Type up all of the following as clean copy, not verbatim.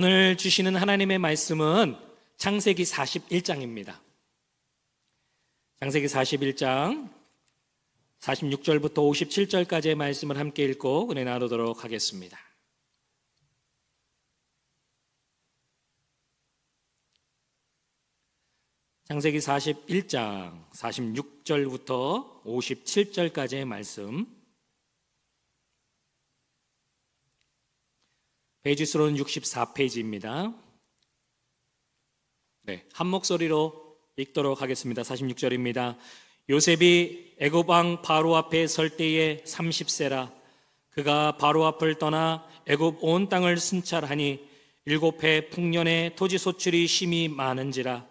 오늘 주시는 하나님의 말씀은 창세기 41장입니다. 창세기 41장 46절부터 57절까지의 말씀을 함께 읽고 은혜 나누도록 하겠습니다. 창세기 41장 46절부터 57절까지의 말씀, 페이지 수로는 64페이지입니다. 한 목소리로 읽도록 하겠습니다. 46절입니다. 요셉이 애굽 왕 바로 앞에 설 때에 30세라. 그가 바로 앞을 떠나 애굽 온 땅을 순찰하니 7해 풍년에 토지 소출이 심히 많은지라.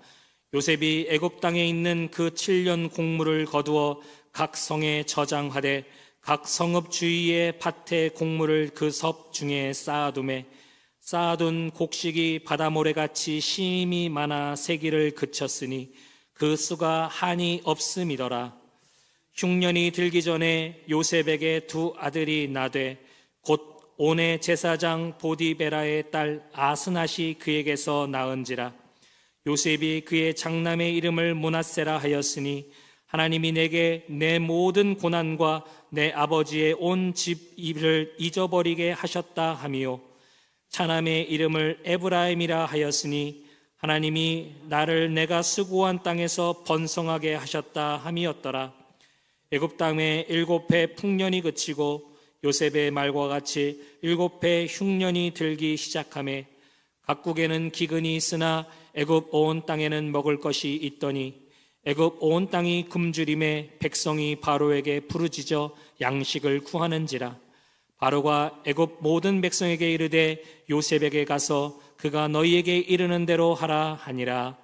요셉이 애굽 땅에 있는 그 7년 곡물을 거두어 각 성에 저장하되 각 성읍 주위의 밭의 곡물을 그 섭 중에 쌓아두매 쌓아둔 곡식이 바다모래같이 심히 많아 세기를 그쳤으니 그 수가 한이 없음이더라. 흉년이 들기 전에 요셉에게 두 아들이 나되 곧 온의 제사장 보디베라의 딸 아스낫이 그에게서 낳은지라. 요셉이 그의 장남의 이름을 므낫세라 하였으니 하나님이 내게 내 모든 고난과 내 아버지의 온 집 일을 잊어버리게 하셨다 하미요. 차남의 이름을 에브라임이라 하였으니 하나님이 나를 내가 수고한 땅에서 번성하게 하셨다 함이었더라. 애굽 땅에 7해 풍년이 그치고 요셉의 말과 같이 7해 흉년이 들기 시작하매 각국에는 기근이 있으나 애굽 온 땅에는 먹을 것이 있더니 애굽 온 땅이 굶주림에 백성이 바로에게 부르짖어 양식을 구하는지라. 바로가 애굽 모든 백성에게 이르되 요셉에게 가서 그가 너희에게 이르는 대로 하라 하니라.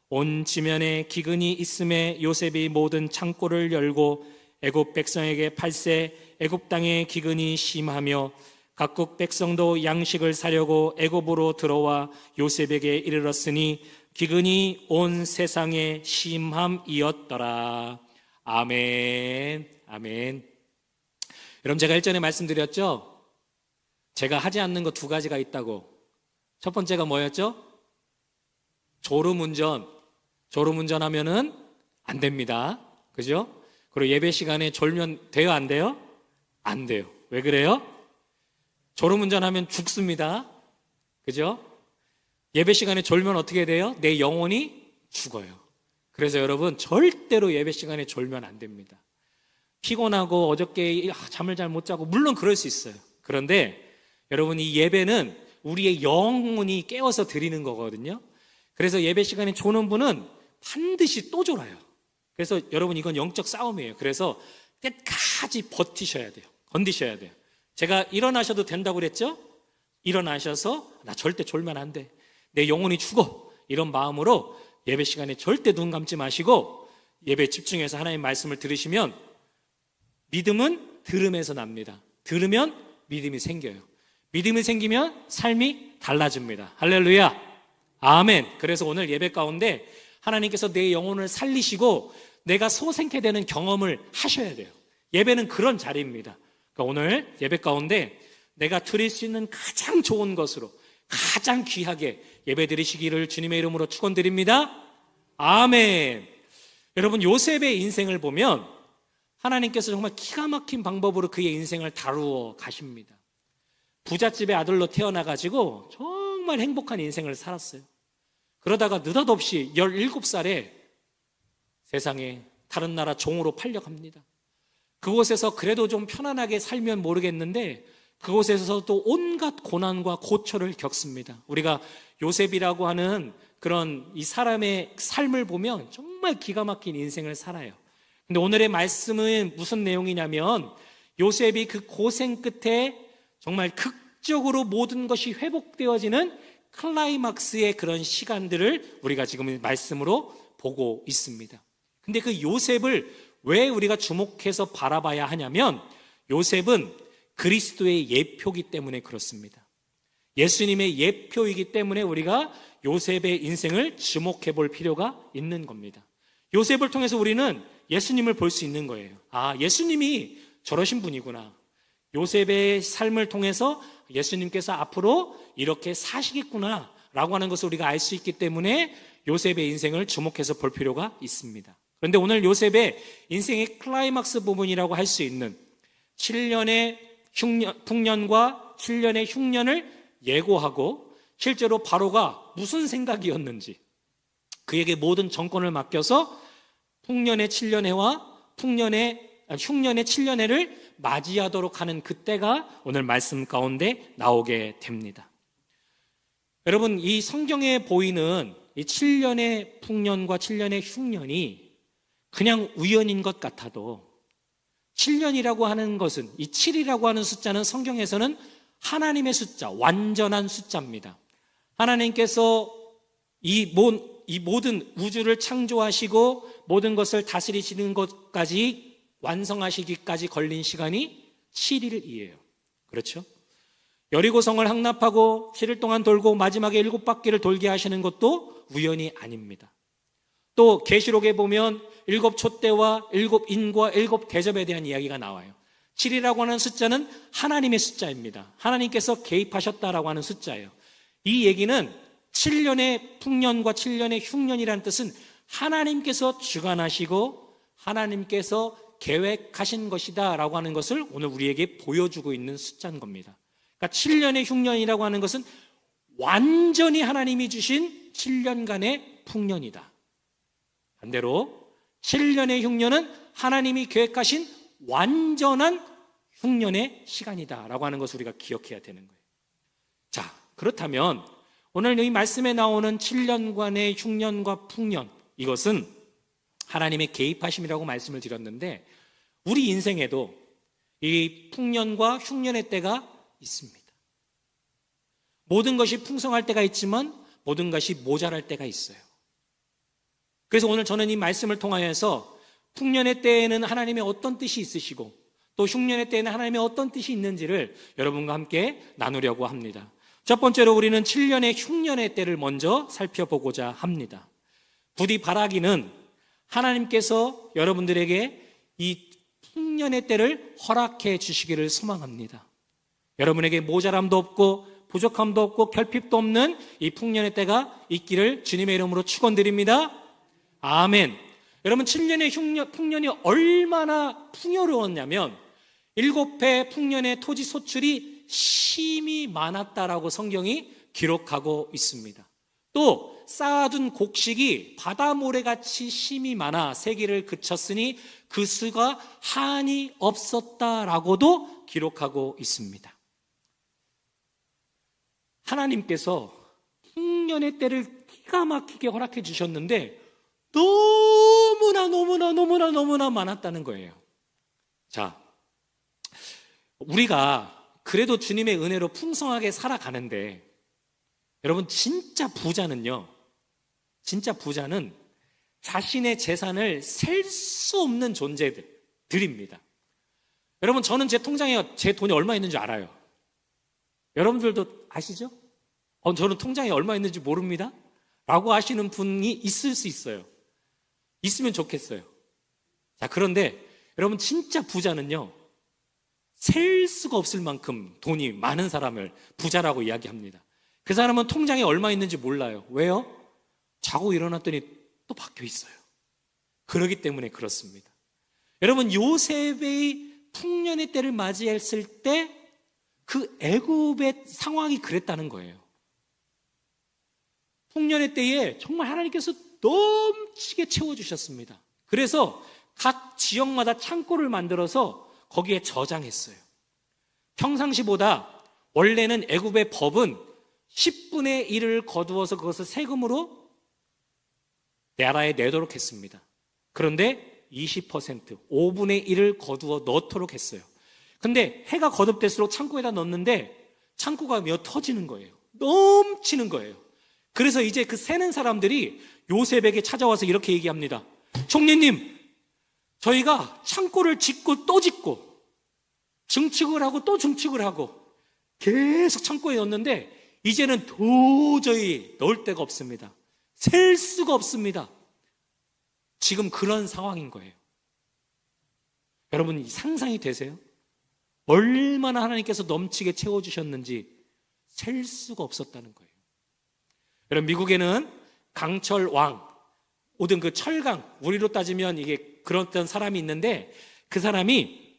온 지면에 기근이 있음에 요셉이 모든 창고를 열고 애굽 백성에게 팔세 애굽 땅에 기근이 심하며 각국 백성도 양식을 사려고 애굽으로 들어와 요셉에게 이르렀으니 기근이 온 세상에 심함이었더라. 아멘. 아멘. 여러분, 제가 일전에 말씀드렸죠? 제가 하지 않는 거 두 가지가 있다고. 첫 번째가 뭐였죠? 졸음운전. 졸음운전하면은 안 됩니다. 그죠? 그리고 예배 시간에 졸면 돼요, 안 돼요? 안 돼요. 왜 그래요? 졸음운전하면 죽습니다. 그죠? 예배 시간에 졸면 어떻게 돼요? 내 영혼이 죽어요. 그래서 여러분, 절대로 예배 시간에 졸면 안 됩니다. 피곤하고 어저께 잠을 잘 못 자고, 물론 그럴 수 있어요. 그런데 여러분, 이 예배는 우리의 영혼이 깨워서 드리는 거거든요. 그래서 예배 시간에 조는 분은 반드시 또 졸아요. 그래서 여러분, 이건 영적 싸움이에요. 그래서 끝까지 버티셔야 돼요. 건디셔야 돼요. 제가 일어나셔도 된다고 그랬죠? 일어나셔서 나 절대 졸면 안 돼, 내 영혼이 죽어, 이런 마음으로 예배 시간에 절대 눈 감지 마시고 예배에 집중해서 하나님의 말씀을 들으시면, 믿음은 들음에서 납니다. 들으면 믿음이 생겨요. 믿음이 생기면 삶이 달라집니다. 할렐루야. 아멘. 그래서 오늘 예배 가운데 하나님께서 내 영혼을 살리시고 내가 소생케 되는 경험을 하셔야 돼요. 예배는 그런 자리입니다. 그러니까 오늘 예배 가운데 내가 드릴 수 있는 가장 좋은 것으로, 가장 귀하게 예배 드리시기를 주님의 이름으로 축원드립니다. 아멘. 여러분, 요셉의 인생을 보면 하나님께서 정말 기가 막힌 방법으로 그의 인생을 다루어 가십니다. 부잣집의 아들로 태어나가지고 정말 행복한 인생을 살았어요. 그러다가 느닷없이 17살에 세상에 다른 나라 종으로 팔려갑니다. 그곳에서 그래도 좀 편안하게 살면 모르겠는데 그곳에서도 온갖 고난과 고초를 겪습니다. 우리가 요셉이라고 하는 그런 이 사람의 삶을 보면 정말 기가 막힌 인생을 살아요. 근데 오늘의 말씀은 무슨 내용이냐면, 요셉이 그 고생 끝에 정말 극적으로 모든 것이 회복되어지는 클라이막스의 그런 시간들을 우리가 지금 말씀으로 보고 있습니다. 근데 그 요셉을 왜 우리가 주목해서 바라봐야 하냐면, 요셉은 그리스도의 예표이기 때문에 그렇습니다. 예수님의 예표이기 때문에 우리가 요셉의 인생을 주목해 볼 필요가 있는 겁니다. 요셉을 통해서 우리는 예수님을 볼 수 있는 거예요. 아, 예수님이 저러신 분이구나. 요셉의 삶을 통해서 예수님께서 앞으로 이렇게 사시겠구나 라고 하는 것을 우리가 알 수 있기 때문에 요셉의 인생을 주목해서 볼 필요가 있습니다. 그런데 오늘 요셉의 인생의 클라이막스 부분이라고 할 수 있는 7년의 풍년과 7년의 흉년을 예고하고 실제로 바로가 무슨 생각이었는지 그에게 모든 정권을 맡겨서 풍년의 7년해와 흉년의 7년해를 맞이하도록 하는 그때가 오늘 말씀 가운데 나오게 됩니다. 여러분, 이 성경에 보이는 이 7년의 풍년과 7년의 흉년이 그냥 우연인 것 같아도 7년이라고 하는 것은, 이 7이라고 하는 숫자는 성경에서는 하나님의 숫자, 완전한 숫자입니다. 하나님께서 이 모든 우주를 창조하시고 모든 것을 다스리시는 것까지 완성하시기까지 걸린 시간이 7일이에요. 그렇죠? 여리고성을 항납하고 7일 동안 돌고 마지막에 7바퀴를 돌게 하시는 것도 우연이 아닙니다. 또 계시록에 보면 7 촛대와 7 인과 7 대접에 대한 이야기가 나와요. 7이라고 하는 숫자는 하나님의 숫자입니다. 하나님께서 개입하셨다라고 하는 숫자예요. 이 얘기는 7년의 풍년과 7년의 흉년이라는 뜻은 하나님께서 주관하시고 하나님께서 계획하신 것이다 라고 하는 것을 오늘 우리에게 보여주고 있는 숫자인 겁니다. 그러니까 7년의 흉년이라고 하는 것은 완전히 하나님이 주신 7년간의 풍년이다. 반대로 7년의 흉년은 하나님이 계획하신 완전한 흉년의 시간이다 라고 하는 것을 우리가 기억해야 되는 거예요. 자, 그렇다면 오늘 이 말씀에 나오는 7년간의 흉년과 풍년, 이것은 하나님의 개입하심이라고 말씀을 드렸는데 우리 인생에도 이 풍년과 흉년의 때가 있습니다. 모든 것이 풍성할 때가 있지만 모든 것이 모자랄 때가 있어요. 그래서 오늘 저는 이 말씀을 통하여서 풍년의 때에는 하나님의 어떤 뜻이 있으시고 또 흉년의 때에는 하나님의 어떤 뜻이 있는지를 여러분과 함께 나누려고 합니다. 첫 번째로 우리는 7년의 흉년의 때를 먼저 살펴보고자 합니다. 부디 바라기는 하나님께서 여러분들에게 이 풍년의 때를 허락해 주시기를 소망합니다. 여러분에게 모자람도 없고 부족함도 없고 결핍도 없는 이 풍년의 때가 있기를 주님의 이름으로 축원드립니다. 아멘. 여러분, 7년의 풍년이 얼마나 풍요로웠냐면 7해 풍년의 토지 소출이 심히 많았다라고 성경이 기록하고 있습니다. 또 쌓아둔 곡식이 바다모래같이 심이 많아 세기를 그쳤으니 그 수가 한이 없었다라고도 기록하고 있습니다. 하나님께서 풍년의 때를 기가 막히게 허락해 주셨는데 너무나 많았다는 거예요. 자, 우리가 그래도 주님의 은혜로 풍성하게 살아가는데 여러분, 진짜 부자는 자신의 재산을 셀 수 없는 존재들입니다. 여러분, 저는 제 통장에 제 돈이 얼마 있는 줄 알아요. 여러분들도 아시죠? 저는 통장에 얼마 있는지 모릅니다 라고 하시는 분이 있을 수 있어요. 있으면 좋겠어요. 자, 그런데 여러분, 진짜 부자는요, 셀 수가 없을 만큼 돈이 많은 사람을 부자라고 이야기합니다. 그 사람은 통장에 얼마 있는지 몰라요. 왜요? 자고 일어났더니 또 박혀 있어요. 그러기 때문에 그렇습니다. 여러분, 요셉의 풍년의 때를 맞이했을 때 그 애굽의 상황이 그랬다는 거예요. 풍년의 때에 정말 하나님께서 넘치게 채워주셨습니다. 그래서 각 지역마다 창고를 만들어서 거기에 저장했어요. 평상시보다 원래는 애굽의 법은 10분의 1을 거두어서 그것을 세금으로 나라에 내도록 했습니다. 그런데 20%, 5분의 1을 거두어 넣도록 했어요. 근데 해가 거듭될수록 창고에다 넣는데 창고가 터지는 거예요. 넘치는 거예요. 그래서 이제 그 세는 사람들이 요셉에게 찾아와서 이렇게 얘기합니다. 총리님, 저희가 창고를 짓고 또 짓고 증축을 하고 또 증축을 하고 계속 창고에 넣었는데 이제는 도저히 넣을 데가 없습니다. 셀 수가 없습니다. 지금 그런 상황인 거예요. 여러분, 상상이 되세요? 얼마나 하나님께서 넘치게 채워주셨는지 셀 수가 없었다는 거예요. 여러분, 미국에는 강철 왕, 모든 그 철강, 우리로 따지면 이게 그런 사람이 있는데, 그 사람이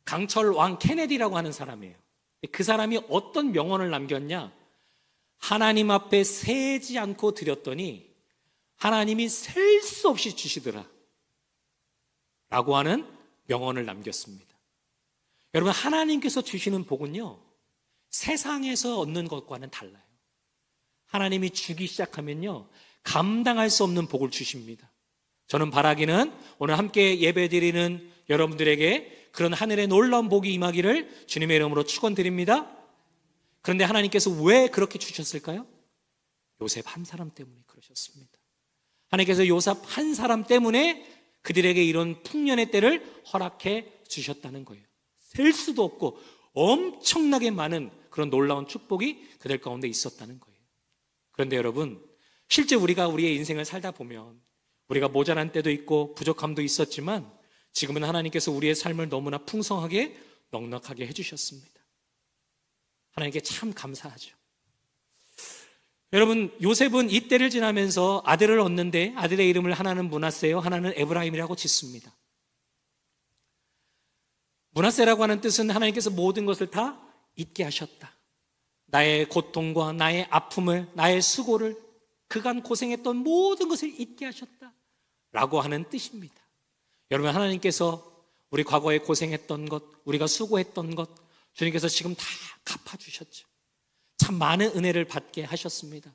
강철 왕 케네디라고 하는 사람이에요. 그 사람이 어떤 명언을 남겼냐? 하나님 앞에 세지 않고 드렸더니 하나님이 셀 수 없이 주시더라 라고 하는 명언을 남겼습니다. 여러분, 하나님께서 주시는 복은요, 세상에서 얻는 것과는 달라요. 하나님이 주기 시작하면요, 감당할 수 없는 복을 주십니다. 저는 바라기는 오늘 함께 예배드리는 여러분들에게 그런 하늘의 놀라운 복이 임하기를 주님의 이름으로 축원드립니다. 그런데 하나님께서 왜 그렇게 주셨을까요? 요셉 한 사람 때문에 그러셨습니다. 하나님께서 요셉 한 사람 때문에 그들에게 이런 풍년의 때를 허락해 주셨다는 거예요. 셀 수도 없고 엄청나게 많은 그런 놀라운 축복이 그들 가운데 있었다는 거예요. 그런데 여러분, 실제 우리가 우리의 인생을 살다 보면 우리가 모자란 때도 있고 부족함도 있었지만 지금은 하나님께서 우리의 삶을 너무나 풍성하게 넉넉하게 해주셨습니다. 하나님께 참 감사하죠. 여러분, 요셉은 이 때를 지나면서 아들을 얻는데 아들의 이름을 하나는 므낫세요, 하나는 에브라임이라고 짓습니다. 므낫세라고 하는 뜻은 하나님께서 모든 것을 다 잊게 하셨다. 나의 고통과 나의 아픔을, 나의 수고를, 그간 고생했던 모든 것을 잊게 하셨다 라고 하는 뜻입니다. 여러분, 하나님께서 우리 과거에 고생했던 것, 우리가 수고했던 것 주님께서 지금 다 갚아주셨죠. 참 많은 은혜를 받게 하셨습니다.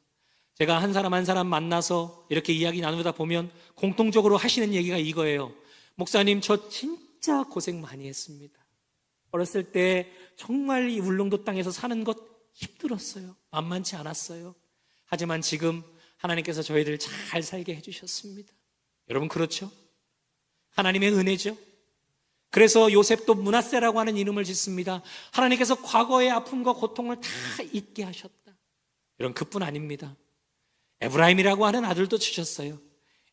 제가 한 사람 한 사람 만나서 이렇게 이야기 나누다 보면 공통적으로 하시는 얘기가 이거예요. 목사님, 저 진짜 고생 많이 했습니다. 어렸을 때 정말 이 울릉도 땅에서 사는 것 힘들었어요. 만만치 않았어요. 하지만 지금 하나님께서 저희들 잘 살게 해주셨습니다. 여러분, 그렇죠? 하나님의 은혜죠. 그래서 요셉도 므낫세라고 하는 이름을 짓습니다. 하나님께서 과거의 아픔과 고통을 다 잊게 하셨다. 여러분, 그뿐 아닙니다. 에브라임이라고 하는 아들도 주셨어요.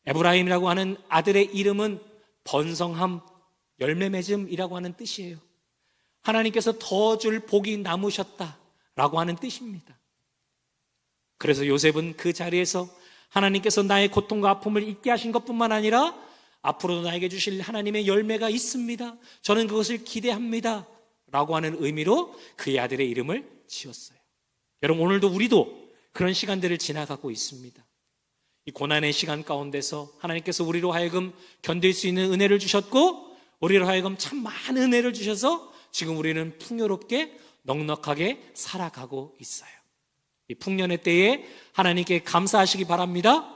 에브라임이라고 하는 아들의 이름은 번성함, 열매 맺음이라고 하는 뜻이에요. 하나님께서 더 줄 복이 남으셨다라고 하는 뜻입니다. 그래서 요셉은 그 자리에서 하나님께서 나의 고통과 아픔을 잊게 하신 것뿐만 아니라 앞으로도 나에게 주실 하나님의 열매가 있습니다, 저는 그것을 기대합니다 라고 하는 의미로 그의 아들의 이름을 지었어요. 여러분, 오늘도 우리도 그런 시간들을 지나가고 있습니다. 이 고난의 시간 가운데서 하나님께서 우리로 하여금 견딜 수 있는 은혜를 주셨고, 우리로 하여금 참 많은 은혜를 주셔서 지금 우리는 풍요롭게 넉넉하게 살아가고 있어요. 이 풍년의 때에 하나님께 감사하시기 바랍니다.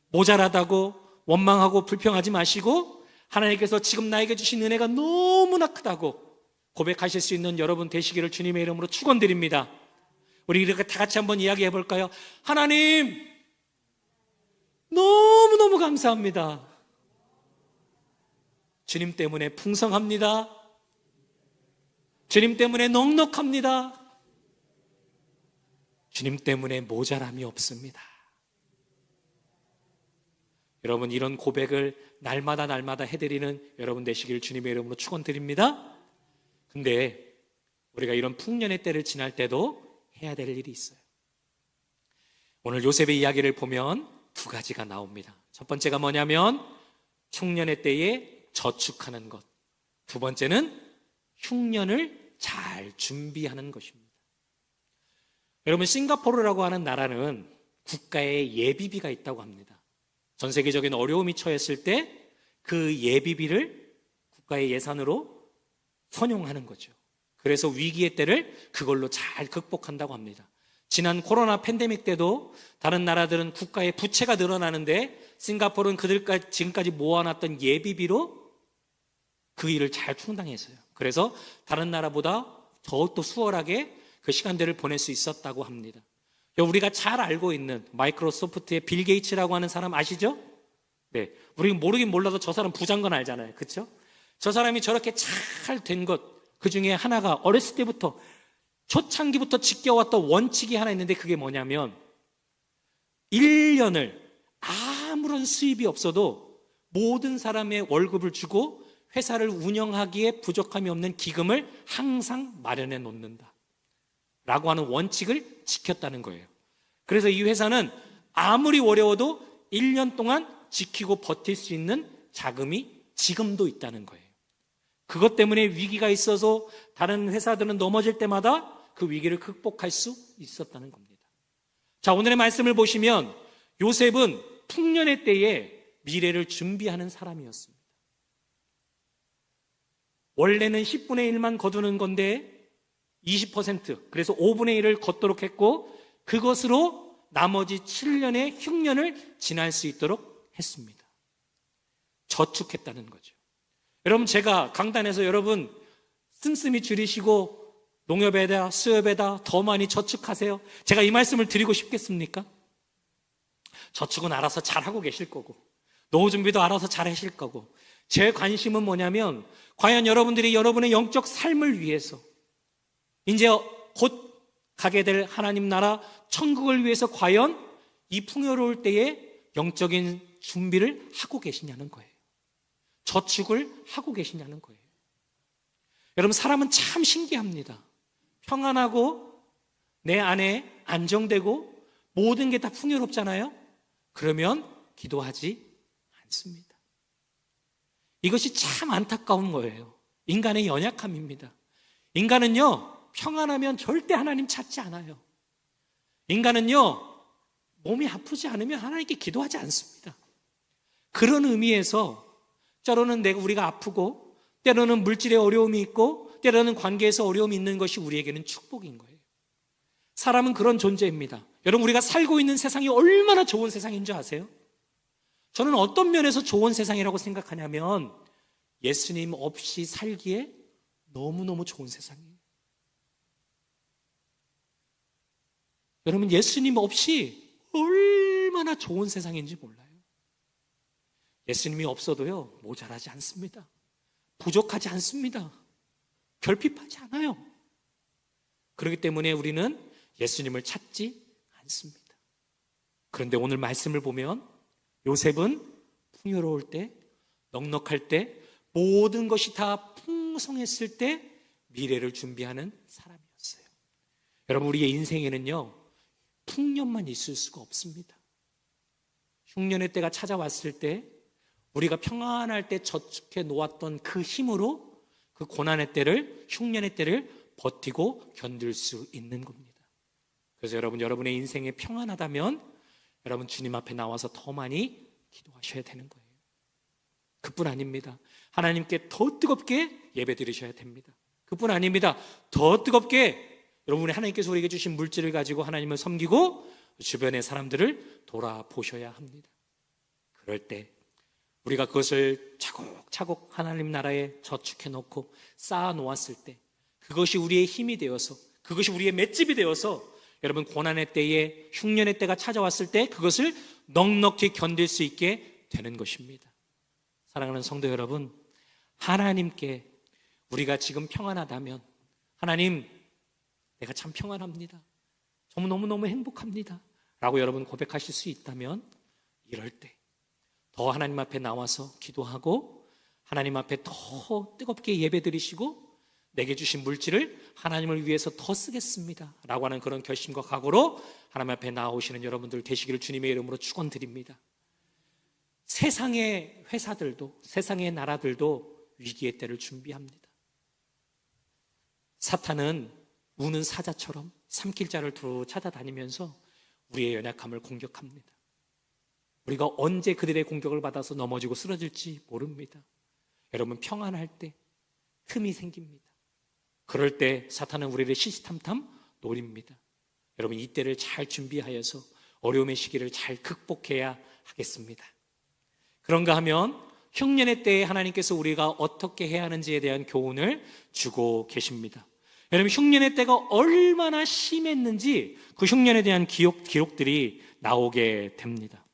모자라다고 원망하고 불평하지 마시고 하나님께서 지금 나에게 주신 은혜가 너무나 크다고 고백하실 수 있는 여러분 되시기를 주님의 이름으로 축원드립니다. 우리 이렇게 다 같이 한번 이야기해 볼까요? 하나님, 너무너무 감사합니다. 주님 때문에 풍성합니다. 주님 때문에 넉넉합니다. 주님 때문에 모자람이 없습니다. 여러분, 이런 고백을 날마다 해드리는 여러분 되시길 주님의 이름으로 축원드립니다. 근데 우리가 이런 풍년의 때를 지날 때도 해야 될 일이 있어요. 오늘 요셉의 이야기를 보면 두 가지가 나옵니다. 첫 번째가 뭐냐면 충년의 때에 저축하는 것, 두 번째는 흉년을 잘 준비하는 것입니다. 여러분, 싱가포르라고 하는 나라는 국가에 예비비가 있다고 합니다. 전 세계적인 어려움이 처했을 때 그 예비비를 국가의 예산으로 선용하는 거죠. 그래서 위기의 때를 그걸로 잘 극복한다고 합니다. 지난 코로나 팬데믹 때도 다른 나라들은 국가의 부채가 늘어나는데 싱가포르는 그들까지 지금까지 모아놨던 예비비로 그 일을 잘 충당했어요. 그래서 다른 나라보다 더욱더 수월하게 그 시간들을 보낼 수 있었다고 합니다. 우리가 잘 알고 있는 마이크로소프트의 빌 게이츠라고 하는 사람 아시죠? 네, 우리 모르긴 몰라도 저 사람 부자인 건 알잖아요. 그렇죠? 저 사람이 저렇게 잘 된 것, 그 중에 하나가 어렸을 때부터 초창기부터 지켜왔던 원칙이 하나 있는데 그게 뭐냐면 1년을 아무런 수입이 없어도 모든 사람의 월급을 주고 회사를 운영하기에 부족함이 없는 기금을 항상 마련해 놓는다 라고 하는 원칙을 지켰다는 거예요. 그래서 이 회사는 아무리 어려워도 1년 동안 지키고 버틸 수 있는 자금이 지금도 있다는 거예요. 그것 때문에 위기가 있어서 다른 회사들은 넘어질 때마다 그 위기를 극복할 수 있었다는 겁니다. 자, 오늘의 말씀을 보시면 요셉은 풍년의 때에 미래를 준비하는 사람이었습니다. 원래는 10분의 1만 거두는 건데 20%, 그래서 5분의 1을 걷도록 했고 그것으로 나머지 7년의 흉년을 지날 수 있도록 했습니다. 저축했다는 거죠. 여러분, 제가 강단에서 여러분 씀씀이 줄이시고 농협에다 수협에다 더 많이 저축하세요, 제가 이 말씀을 드리고 싶겠습니까? 저축은 알아서 잘하고 계실 거고 노후 준비도 알아서 잘 하실 거고, 제 관심은 뭐냐면 과연 여러분들이 여러분의 영적 삶을 위해서 이제 곧 가게 될 하나님 나라 천국을 위해서 과연 이 풍요로울 때에 영적인 준비를 하고 계시냐는 거예요. 저축을 하고 계시냐는 거예요. 여러분, 사람은 참 신기합니다. 평안하고 내 안에 안정되고 모든 게 다 풍요롭잖아요. 그러면 기도하지 않습니다. 이것이 참 안타까운 거예요. 인간의 연약함입니다. 인간은요, 평안하면 절대 하나님 찾지 않아요. 인간은요, 몸이 아프지 않으면 하나님께 기도하지 않습니다. 그런 의미에서 때로는 우리가 아프고 때로는 물질의 어려움이 있고 때로는 관계에서 어려움이 있는 것이 우리에게는 축복인 거예요. 사람은 그런 존재입니다. 여러분, 우리가 살고 있는 세상이 얼마나 좋은 세상인 줄 아세요? 저는 어떤 면에서 좋은 세상이라고 생각하냐면 예수님 없이 살기에 너무너무 좋은 세상이에요. 여러분, 예수님 없이 얼마나 좋은 세상인지 몰라요. 예수님이 없어도요, 모자라지 않습니다. 부족하지 않습니다. 결핍하지 않아요. 그렇기 때문에 우리는 예수님을 찾지 않습니다. 그런데 오늘 말씀을 보면 요셉은 풍요로울 때, 넉넉할 때, 모든 것이 다 풍성했을 때 미래를 준비하는 사람이었어요. 여러분, 우리의 인생에는요, 풍년만 있을 수가 없습니다. 흉년의 때가 찾아왔을 때 우리가 평안할 때 저축해 놓았던 그 힘으로 그 고난의 때를, 흉년의 때를 버티고 견딜 수 있는 겁니다. 그래서 여러분의 인생이 평안하다면 여러분 주님 앞에 나와서 더 많이 기도하셔야 되는 거예요. 그뿐 아닙니다. 하나님께 더 뜨겁게 예배 드리셔야 됩니다. 그뿐 아닙니다. 더 뜨겁게 여러분이 하나님께서 우리에게 주신 물질을 가지고 하나님을 섬기고 주변의 사람들을 돌아보셔야 합니다. 그럴 때 우리가 그것을 차곡차곡 하나님 나라에 저축해 놓고 쌓아 놓았을 때 그것이 우리의 힘이 되어서, 그것이 우리의 맷집이 되어서 여러분 고난의 때에, 흉년의 때가 찾아왔을 때 그것을 넉넉히 견딜 수 있게 되는 것입니다. 사랑하는 성도 여러분, 하나님께 우리가 지금 평안하다면, 하나님 내가 참 평안합니다, 정말 너무너무 행복합니다 라고 여러분 고백하실 수 있다면, 이럴 때 더 하나님 앞에 나와서 기도하고 하나님 앞에 더 뜨겁게 예배드리시고 내게 주신 물질을 하나님을 위해서 더 쓰겠습니다 라고 하는 그런 결심과 각오로 하나님 앞에 나오시는 여러분들 되시기를 주님의 이름으로 축원드립니다. 세상의 회사들도, 세상의 나라들도 위기의 때를 준비합니다. 사탄은 우는 사자처럼 삼킬자를 두루 찾아다니면서 우리의 연약함을 공격합니다. 우리가 언제 그들의 공격을 받아서 넘어지고 쓰러질지 모릅니다. 여러분, 평안할 때 틈이 생깁니다. 그럴 때 사탄은 우리를 시시탐탐 노립니다. 여러분, 이때를 잘 준비하여서 어려움의 시기를 잘 극복해야 하겠습니다. 그런가 하면 흉년의 때에 하나님께서 우리가 어떻게 해야 하는지에 대한 교훈을 주고 계십니다. 여러분, 흉년의 때가 얼마나 심했는지 그 흉년에 대한 기록들이 나오게 됩니다.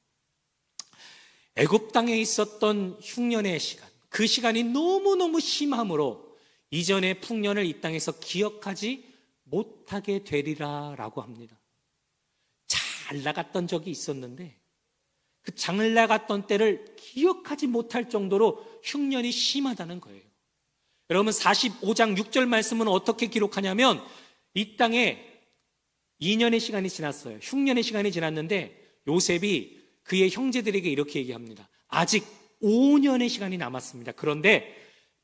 애굽 땅에 있었던 흉년의 시간, 그 시간이 너무너무 심함으로 이전의 풍년을 이 땅에서 기억하지 못하게 되리라 라고 합니다. 잘 나갔던 적이 있었는데 그 장을 나갔던 때를 기억하지 못할 정도로 흉년이 심하다는 거예요. 여러분 45장 6절 말씀은 어떻게 기록하냐면 이 땅에 2년의 시간이 지났어요. 흉년의 시간이 지났는데 요셉이 그의 형제들에게 이렇게 얘기합니다. 아직 5년의 시간이 남았습니다. 그런데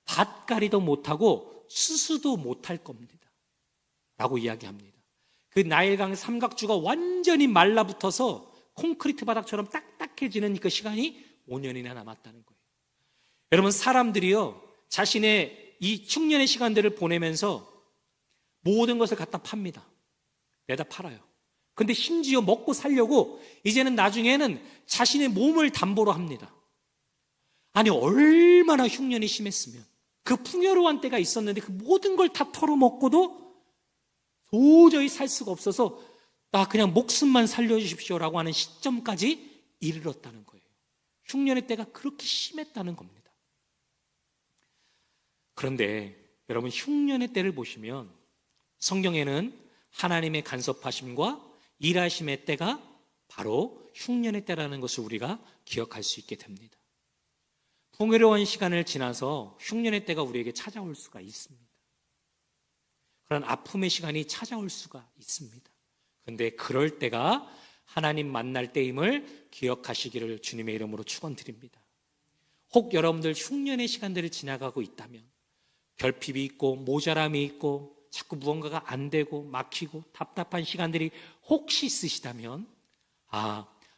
밭갈이도 못하고 수수도 못할 겁니다. 라고 이야기합니다. 그 나일강 삼각주가 완전히 말라붙어서 콘크리트 바닥처럼 딱딱해지는 그 시간이 5년이나 남았다는 거예요. 여러분 사람들이요 자신의 이 흉년의 시간들을 보내면서 모든 것을 갖다 팝니다. 내다 팔아요. 근데 심지어 먹고 살려고 이제는 나중에는 자신의 몸을 담보로 합니다. 아니 얼마나 흉년이 심했으면 그 풍요로운 때가 있었는데 그 모든 걸 다 털어먹고도 도저히 살 수가 없어서 나 그냥 목숨만 살려주십시오라고 하는 시점까지 이르렀다는 거예요. 흉년의 때가 그렇게 심했다는 겁니다. 그런데 여러분 흉년의 때를 보시면 성경에는 하나님의 간섭하심과 일하심의 때가 바로 흉년의 때라는 것을 우리가 기억할 수 있게 됩니다. 풍요로운 시간을 지나서 흉년의 때가 우리에게 찾아올 수가 있습니다. 그런 아픔의 시간이 찾아올 수가 있습니다. 그런데 그럴 때가 하나님 만날 때임을 기억하시기를 주님의 이름으로 축원드립니다. 혹 여러분들 흉년의 시간들을 지나가고 있다면 결핍이 있고 모자람이 있고 자꾸 무언가가 안 되고 막히고 답답한 시간들이 혹시 있으시다면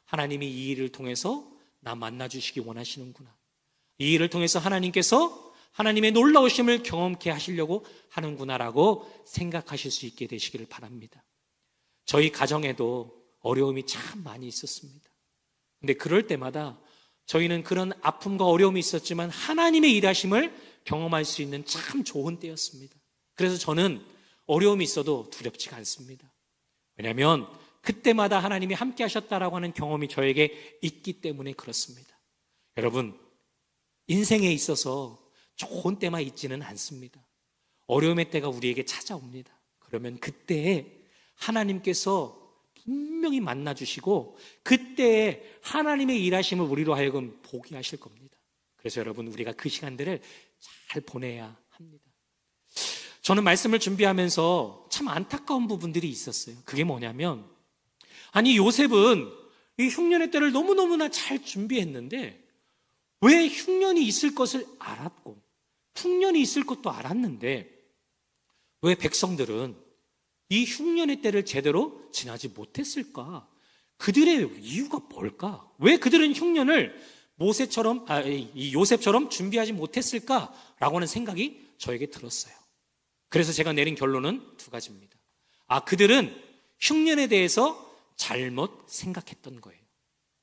하나님이 이 일을 통해서 나 만나주시기 원하시는구나. 이 일을 통해서 하나님께서 하나님의 놀라우심을 경험케 하시려고 하는구나라고 생각하실 수 있게 되시기를 바랍니다. 저희 가정에도 어려움이 참 많이 있었습니다. 근데 그럴 때마다 저희는 그런 아픔과 어려움이 있었지만 하나님의 일하심을 경험할 수 있는 참 좋은 때였습니다. 그래서 저는 어려움이 있어도 두렵지가 않습니다. 왜냐하면 그때마다 하나님이 함께 하셨다라고 하는 경험이 저에게 있기 때문에 그렇습니다. 여러분 인생에 있어서 좋은 때만 있지는 않습니다. 어려움의 때가 우리에게 찾아옵니다. 그러면 그때에 하나님께서 분명히 만나주시고 그때에 하나님의 일하심을 우리로 하여금 보게 하실 겁니다. 그래서 여러분 우리가 그 시간들을 잘 보내야 합니다. 저는 말씀을 준비하면서 참 안타까운 부분들이 있었어요. 그게 뭐냐면 아니 요셉은 이 흉년의 때를 너무너무나 잘 준비했는데 왜 흉년이 있을 것을 알았고 풍년이 있을 것도 알았는데 왜 백성들은 이 흉년의 때를 제대로 지나지 못했을까? 그들의 이유가 뭘까? 왜 그들은 흉년을 이 요셉처럼 준비하지 못했을까라고 하는 생각이 저에게 들었어요. 그래서 제가 내린 결론은 두 가지입니다. 그들은 흉년에 대해서 잘못 생각했던 거예요.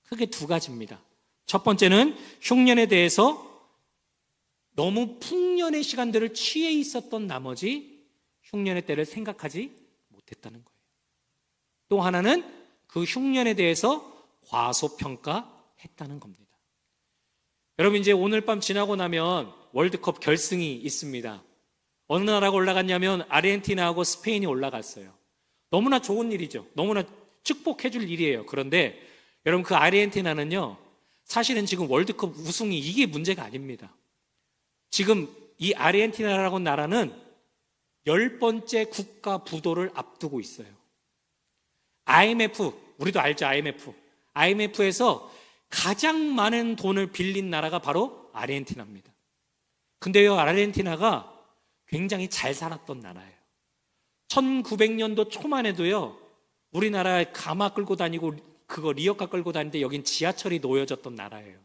그게 두 가지입니다. 첫 번째는 흉년에 대해서 너무 풍년의 시간들을 취해 있었던 나머지 흉년의 때를 생각하지 못했다는 거예요. 또 하나는 그 흉년에 대해서 과소평가했다는 겁니다. 여러분 이제 오늘 밤 지나고 나면 월드컵 결승이 있습니다. 어느 나라가 올라갔냐면 아르헨티나하고 스페인이 올라갔어요. 너무나 좋은 일이죠. 너무나 축복해 줄 일이에요. 그런데 여러분 그 아르헨티나는요 사실은 지금 월드컵 우승이 이게 문제가 아닙니다. 지금 이 아르헨티나라고 나라는 10번째 국가 부도를 앞두고 있어요. IMF, 우리도 알죠 IMF에서 가장 많은 돈을 빌린 나라가 바로 아르헨티나입니다. 근데요 아르헨티나가 굉장히 잘 살았던 나라예요. 1900년도 초만 해도요 우리나라에 가마 끌고 다니고 그거 리어카 끌고 다니는데 여긴 지하철이 놓여졌던 나라예요.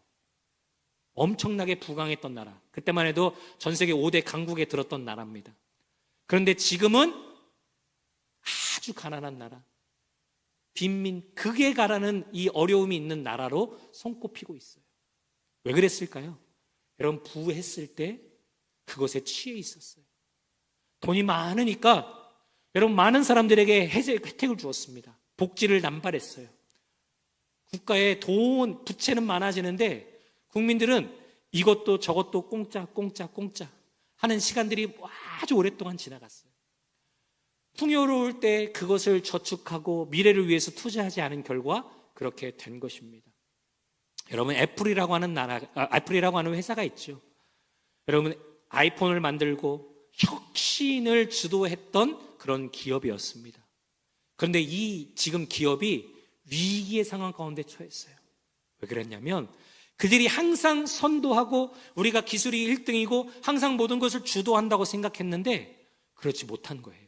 엄청나게 부강했던 나라. 그때만 해도 전 세계 5대 강국에 들었던 나라입니다. 그런데 지금은 아주 가난한 나라, 빈민, 극에 가라는 이 어려움이 있는 나라로 손꼽히고 있어요. 왜 그랬을까요? 여러분 부했을 때 그것에 취해 있었어요. 돈이 많으니까 여러분 많은 사람들에게 혜택을 주었습니다. 복지를 남발했어요. 국가의 돈, 부채는 많아지는데 국민들은 이것도 저것도 공짜 하는 시간들이 아주 오랫동안 지나갔어요. 풍요로울 때 그것을 저축하고 미래를 위해서 투자하지 않은 결과 그렇게 된 것입니다. 여러분, 애플이라고 하는 회사가 있죠. 여러분, 아이폰을 만들고 혁신을 주도했던 그런 기업이었습니다. 그런데 지금 기업이 위기의 상황 가운데 처했어요. 왜 그랬냐면 그들이 항상 선도하고 우리가 기술이 1등이고 항상 모든 것을 주도한다고 생각했는데 그렇지 못한 거예요.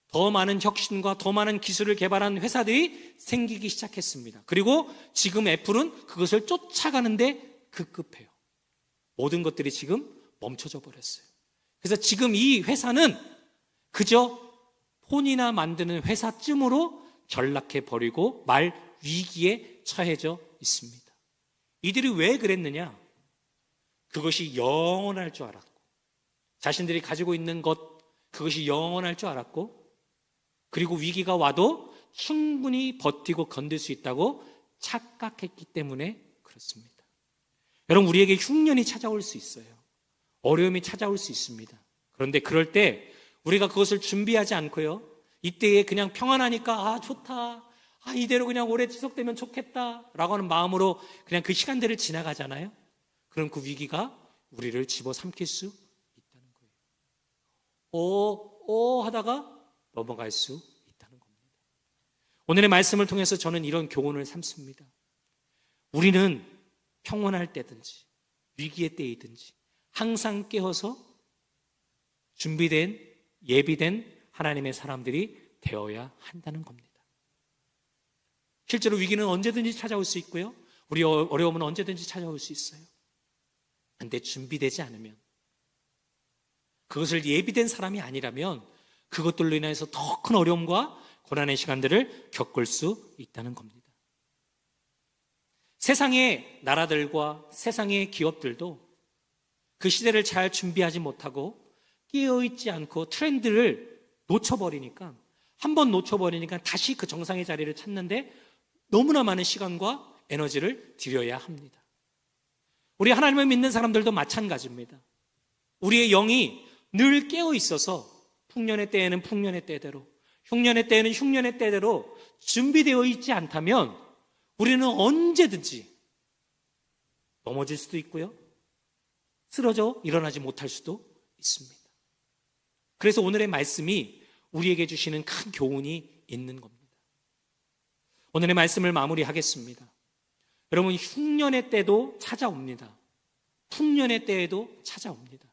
더 많은 혁신과 더 많은 기술을 개발한 회사들이 생기기 시작했습니다. 그리고 지금 애플은 그것을 쫓아가는데 급급해요. 모든 것들이 지금 멈춰져 버렸어요. 그래서 지금 이 회사는 그저 폰이나 만드는 회사쯤으로 전락해 버리고 말 위기에 처해져 있습니다. 이들이 왜 그랬느냐? 그것이 영원할 줄 알았고, 자신들이 가지고 있는 것, 그것이 영원할 줄 알았고, 그리고 위기가 와도 충분히 버티고 견딜 수 있다고 착각했기 때문에 그렇습니다. 여러분, 우리에게 흉년이 찾아올 수 있어요. 어려움이 찾아올 수 있습니다. 그런데 그럴 때 우리가 그것을 준비하지 않고요, 이때에 그냥 평안하니까 좋다, 이대로 그냥 오래 지속되면 좋겠다 라고 하는 마음으로 그냥 그 시간들을 지나가잖아요. 그럼 그 위기가 우리를 집어삼킬 수 있다는 거예요. 하다가 넘어갈 수 있다는 겁니다. 오늘의 말씀을 통해서 저는 이런 교훈을 삼습니다. 우리는 평온할 때든지 위기의 때이든지 항상 깨어서 준비된, 예비된 하나님의 사람들이 되어야 한다는 겁니다. 실제로 위기는 언제든지 찾아올 수 있고요, 우리 어려움은 언제든지 찾아올 수 있어요. 그런데 준비되지 않으면, 그것을 예비된 사람이 아니라면 그것들로 인해서 더 큰 어려움과 고난의 시간들을 겪을 수 있다는 겁니다. 세상의 나라들과 세상의 기업들도 그 시대를 잘 준비하지 못하고 깨어있지 않고 트렌드를 놓쳐버리니까, 한번 놓쳐버리니까 다시 그 정상의 자리를 찾는데 너무나 많은 시간과 에너지를 들여야 합니다. 우리 하나님을 믿는 사람들도 마찬가지입니다. 우리의 영이 늘 깨어있어서 풍년의 때에는 풍년의 때대로, 흉년의 때에는 흉년의 때대로 준비되어 있지 않다면 우리는 언제든지 넘어질 수도 있고요, 쓰러져 일어나지 못할 수도 있습니다. 그래서 오늘의 말씀이 우리에게 주시는 큰 교훈이 있는 겁니다. 오늘의 말씀을 마무리하겠습니다. 여러분, 흉년의 때도 찾아옵니다. 풍년의 때에도 찾아옵니다.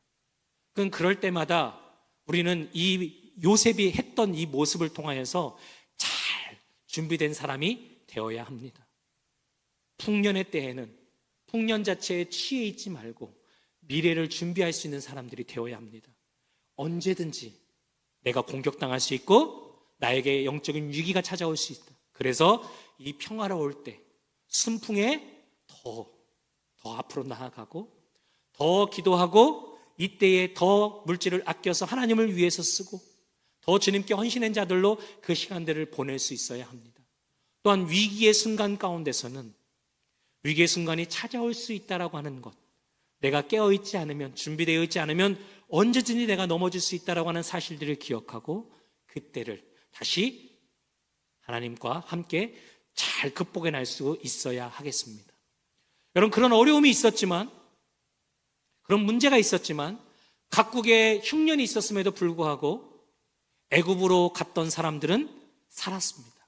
그럴 때마다 우리는 이 요셉이 했던 이 모습을 통하여서 잘 준비된 사람이 되어야 합니다. 풍년의 때에는 풍년 자체에 취해 있지 말고 미래를 준비할 수 있는 사람들이 되어야 합니다. 언제든지 내가 공격당할 수 있고 나에게 영적인 위기가 찾아올 수 있다. 그래서 이 평화로울 때 순풍에 더 앞으로 나아가고 더 기도하고 이때에 더 물질을 아껴서 하나님을 위해서 쓰고 더 주님께 헌신한 자들로 그 시간들을 보낼 수 있어야 합니다. 또한 위기의 순간 가운데서는 위기의 순간이 찾아올 수 있다라고 하는 것, 내가 깨어있지 않으면, 준비되어 있지 않으면 언제든지 내가 넘어질 수 있다라고 하는 사실들을 기억하고 그때를 다시 하나님과 함께 잘 극복해 낼 수 있어야 하겠습니다. 여러분, 그런 어려움이 있었지만, 그런 문제가 있었지만, 각국에 흉년이 있었음에도 불구하고 애굽으로 갔던 사람들은 살았습니다.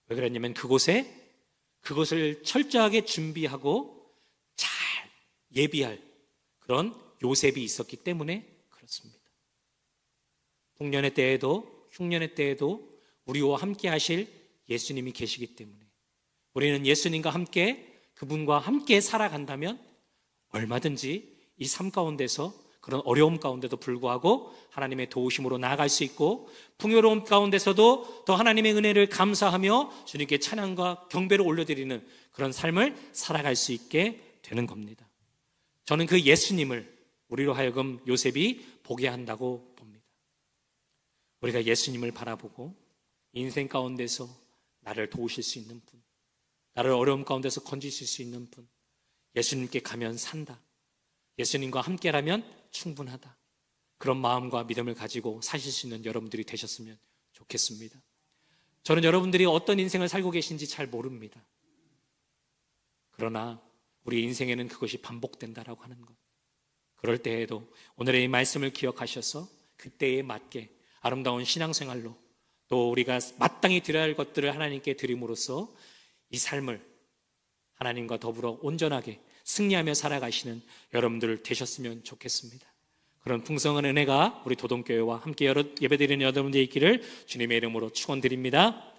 왜 그랬냐면 그것을 철저하게 준비하고 잘 예비할 그런 요셉이 있었기 때문에 그렇습니다. 풍년의 때에도 흉년의 때에도 우리와 함께 하실 예수님이 계시기 때문에 우리는 예수님과 함께, 그분과 함께 살아간다면 얼마든지 이 삶 가운데서, 그런 어려움 가운데도 불구하고 하나님의 도우심으로 나아갈 수 있고, 풍요로움 가운데서도 더 하나님의 은혜를 감사하며 주님께 찬양과 경배를 올려드리는 그런 삶을 살아갈 수 있게 되는 겁니다. 저는 그 예수님을 우리로 하여금 요셉이 보게 한다고 봅니다. 우리가 예수님을 바라보고 인생 가운데서 나를 도우실 수 있는 분, 나를 어려움 가운데서 건지실 수 있는 분, 예수님께 가면 산다, 예수님과 함께라면 충분하다, 그런 마음과 믿음을 가지고 사실 수 있는 여러분들이 되셨으면 좋겠습니다. 저는 여러분들이 어떤 인생을 살고 계신지 잘 모릅니다. 그러나 우리 인생에는 그것이 반복된다라고 하는 것. 그럴 때에도 오늘의 이 말씀을 기억하셔서 그때에 맞게 아름다운 신앙생활로 또 우리가 마땅히 드려야 할 것들을 하나님께 드림으로써 이 삶을 하나님과 더불어 온전하게 승리하며 살아가시는 여러분들 되셨으면 좋겠습니다. 그런 풍성한 은혜가 우리 도동교회와 함께 예배드리는 여러분들이 있기를 주님의 이름으로 축원드립니다.